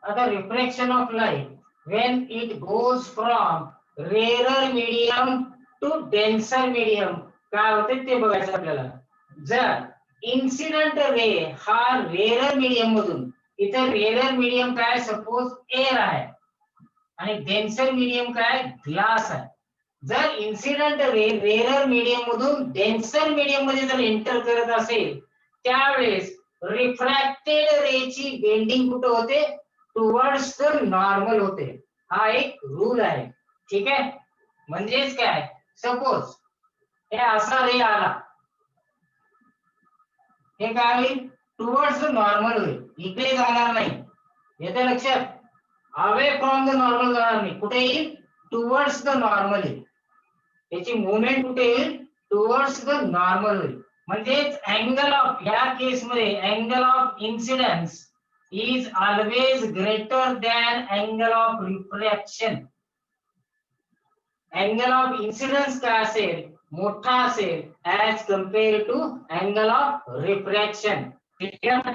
आता refraction of light when it goes from rarer medium to denser medium काय होते ते बघायचं आपल्याला. जर इन्सिडेंट रे हा रेरर मीडियम मधून, इथे रेरर मीडियम काय सपोज एअर आहे आणि डेन्सर मीडियम काय ग्लास आहे. जर इन्सिडेंट रे रेरर मीडियम मधून डेन्सर मीडियम मध्ये जर एंटर करत असेल त्यावेळेस रिफ्रॅक्टेड रेची बेंडिंग कुठे होते, टुवर्ड्स द नॉर्मल होते. हा एक रूल आहे. ठीक आहे. म्हणजेच काय, सपोज हे असा रे आला, हे काय होईल, टुवर्ड्स द नॉर्मल होईल, इकडे जाणार नाही. येते लक्षात, अवे फ्रॉम द नॉर्मल जाणार नाही, कुठे येईल, टुवर्ड्स द नॉर्मल येईल. त्याची मुवमेंट कुठे येईल, टुवर्ड्स द नॉर्मल होईल. म्हणजेच अँगल ऑफ, या केस मध्ये angle of incidence is always greater than angle of refraction. angle of incidence काय असेल, मोठा असेल as compared to angle of refraction. ठीक आहे,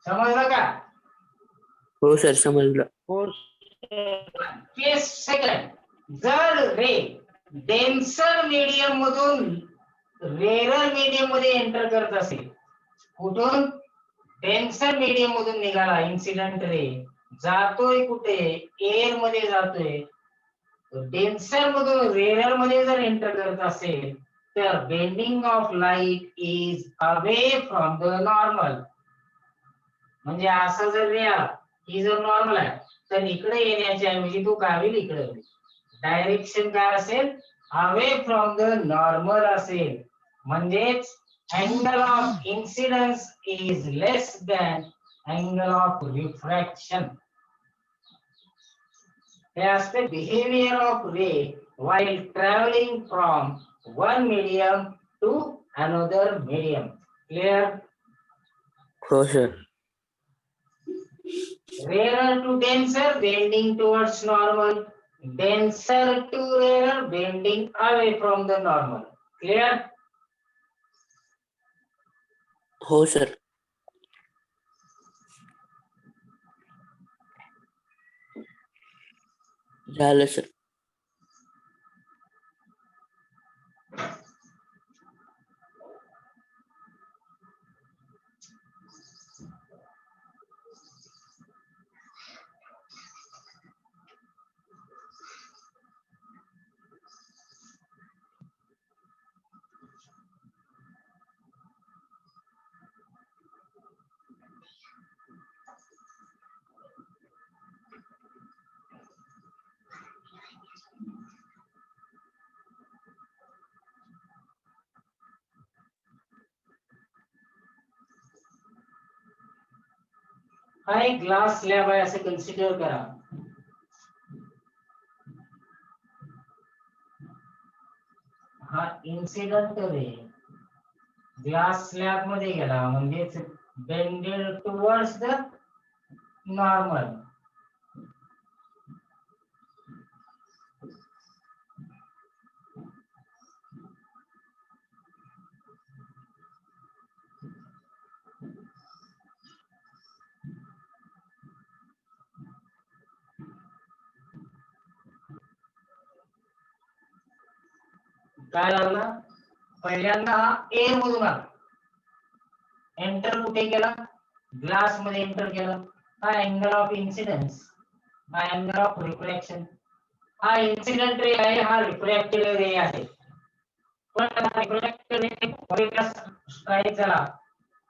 समजलं का? हो सर समजलं. केस सेकंड, जर रे डेन्सर मीडियम मधून रेरर मीडियम मध्ये एंटर करत असेल, कुठून, डेन्सर मीडियम मधून निघाला इन्सिडेंट रे, जातोय कुठे, एअर मध्ये जातोय, डेन्सर मधून रेरर मध्ये जर एंटर करत असेल तर bending of light is away from the normal. म्हणजे असं जर रे आला, ही जर नॉर्मल आहे तर इकडे येण्याच्या ऐवजी तो काय होईल, इकडे होईल. डायरेक्शन काय असेल, अवे फ्रॉम द नॉर्मल असेल. म्हणजेच angle of incidence is less than angle of refraction. हे असते behaviour of ray while traveling from one medium to another medium. Clear? हो sir. Rarer to denser, bending towards normal. Denser to rarer, bending away from the normal. Clear? हो sir. झालं sir. हा एक glass slab आहे असं consider करा. हा incident ray glass slab मध्ये गेला, म्हणजे बेंडेड टुवर्ड्स द नॉर्मल. काय झालं, पहिल्यांदा हा एअर मधून आला, एंटर कुठे केला, ग्लास मध्ये एंटर केला. हा अँगल ऑफ इन्सिडन्स, हा अँगल ऑफ रिफ्रॅक्शन. हा इन्सिडेंट रे आहे, हा रिफ्रॅक्टेड रे आहे. पण रिफ्रॅक्टेड रे स्ट्राईक झाला,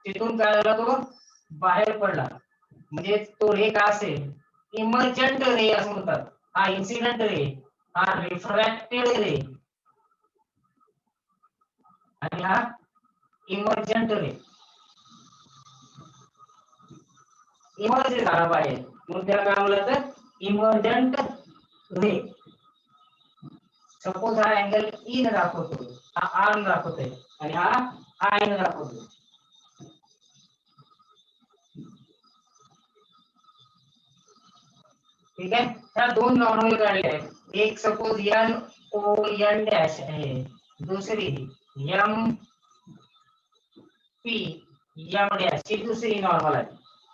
तिथून काय झाला, तो बाहेर पडला. म्हणजे तो रे का असेल, इमर्जंट रे असं म्हणतात. हा इन्सिडेंट रे, हा रिफ्रॅक्टेड रे आणि हा इमर्जंट रे. इमर्ज झाला बाहेर म्हणून त्याला काय म्हणलं तर इमर्जंट रे. सपोज हा अँगल ई न दाखवतो, हा आर न दाखवतोय आणि हा आय न दाखवतो. ठीक आहे, त्या दोन नॉर्मल काढले आहेत. एक suppose N O N dash आहे, दुसरी एम पी यामध्ये अशी दुसरी नॉर्मल आहे.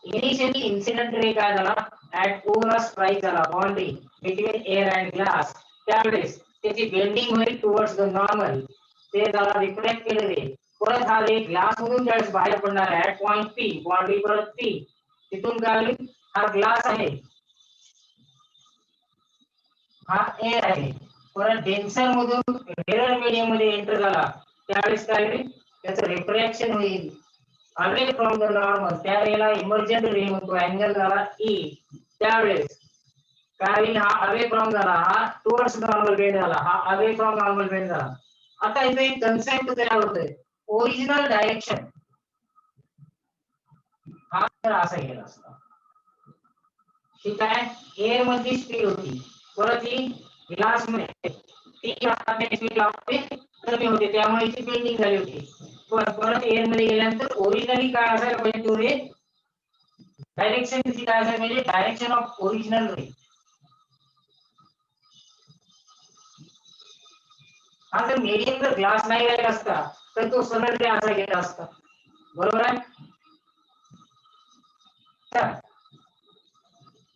इनिशियली इन्सिडेंट रे काय झाला, ऍट पूर्ण स्ट्राईक झाला boundary between air and glass, त्यावेळेस त्याची बेंडिंग होईल टुवर्ड्स द नॉर्मल, ते झाला रिफ्लेक्ट केलं रे. परत हा रे ग्लास मधून ज्यावेळेस बाहेर पडणार आहे ऍट पॉइंट पी, बाउंड्री परत पी, तिथून काय होईल, हा ग्लास आहे, हा एअर आहे, परत डेन्सर मधून रेअर मीडियम मध्ये एंटर झाला, त्यावेळेस काय होईल, त्याचं रिफ्रॅक्शन होईल अवे फ्रॉम द नॉर्मल, त्यावेळेला इमर्जंट रे म्हणतो, अँगल झाला ई, त्यावेळेस काय होईल, हा अवे फ्रॉम झाला, हा टुवर्ड्स नॉर्मल बेंड झाला, हा अवे फ्रॉम नॉर्मल बेंड झाला. आता इथे एक कन्सेप्ट तयार होतोय, ओरिजिनल डायरेक्शन, हा तर असा गेला असता, ठीक आहे. एअर मध्ये स्पीड होती, परत ही ग्लास मध्ये ती स्पीड कमी होते, त्यामुळे ती बेंडिंग झाली होती. पण परत एअर मध्ये गेल्यानंतर ओरिजिनली काय असायला पाहिजे, तो रे डायरेक्शन त्याची काय असायला पाहिजे, डायरेक्शन ऑफ ओरिजिनल रे. हा जर मीडियम जर ग्लास नाही राहिला असता तर तो सरळ रे असा गेला असता, बरोबर आहे. तर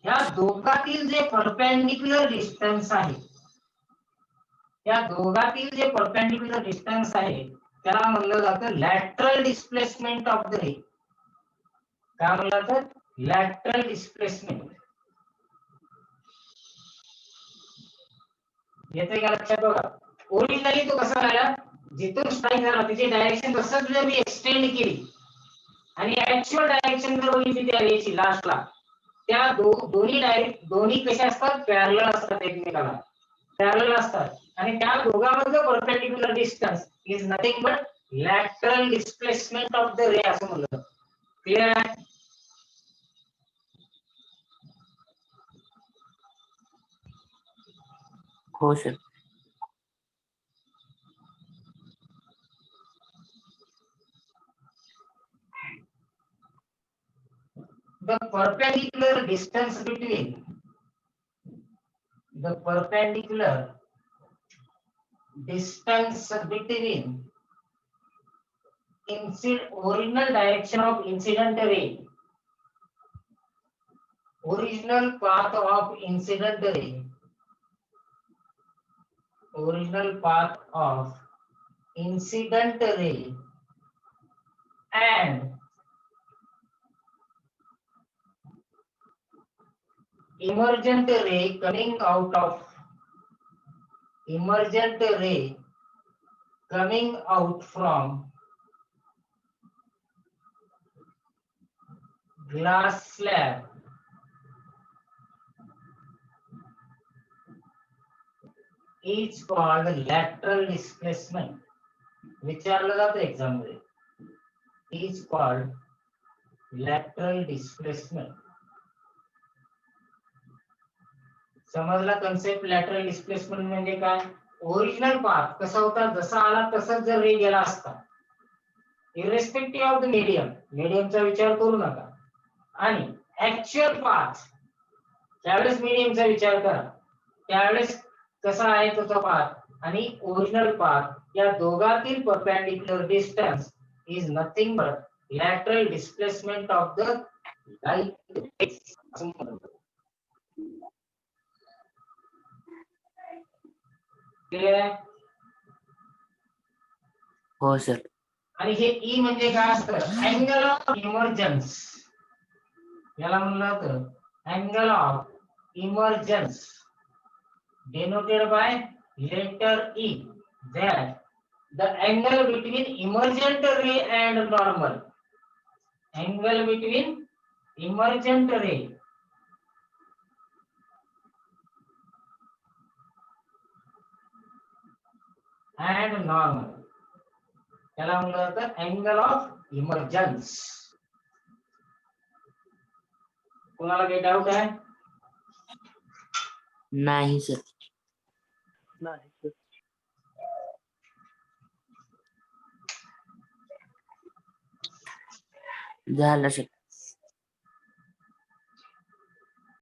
या दोघातील जे परपेंडिक्युलर डिस्टन्स आहे, या दोघातील जे परपेंडिक्युलर डिस्टन्स आहे त्याला म्हणलं जातं लॅटरल डिस्प्लेसमेंट ऑफ द रे. काय म्हणलं जातं, लॅटरल डिस्प्लेसमेंट. येते का लक्षात बघा. ओरिजिनली तो कसा राहिला, जिथून स्ट्राईक झाला त्याची डायरेक्शन तसंच जर मी एक्सटेंड केली आणि ऍक्च्युअल डायरेक्शन जर बघितली त्या रेची लास्टला, त्या दोन्ही डायरेक्ट दोन्ही कशा असतात, पॅरलल असतात, एकमेकाला पॅरलल असतात, आणि त्या दोघांमधलं perpendicular distance is nothing but lateral displacement of the ray असं म्हणलं. क्लिअर आहे. हो sir. the perpendicular distance between the perpendicular distance between original direction of incident ray, original path of incident ray, original path of incident ray and emergent ray coming out of emergent ray coming out from glass slab is called lateral displacement. विचारलं जातं exam मध्ये, is called lateral displacement. समजला concept. Lateral displacement म्हणजे काय, original path कसा होता, जसा आला तसाच जर रे गेला असता, इरेस्पेक्टिव्ह ऑफ द मीडियम, मीडियमचा विचार करू नका, आणि ऍक्च्युअल पाथ त्यावेळेस मीडियमचा विचार करा, त्यावेळेस कसा आहे त्याचा पाथ, आणि ओरिजिनल पाथ, या दोघातील perpendicular distance is nothing but lateral displacement of the light. Clear आहे. हो सर. आणि हे ई म्हणजे काय असतं, अँगल ऑफ इमर्जन्स, याला म्हणलं जातं angle of emergence, denoted by letter E, that the angle between emergent ray and normal, angle between emergent ray and normal, त्याला म्हणलं जातं अँगल ऑफ इमर्जन्स. कोणाला काही डाऊट आहे? नाही सर. नाही सर. झालं सर.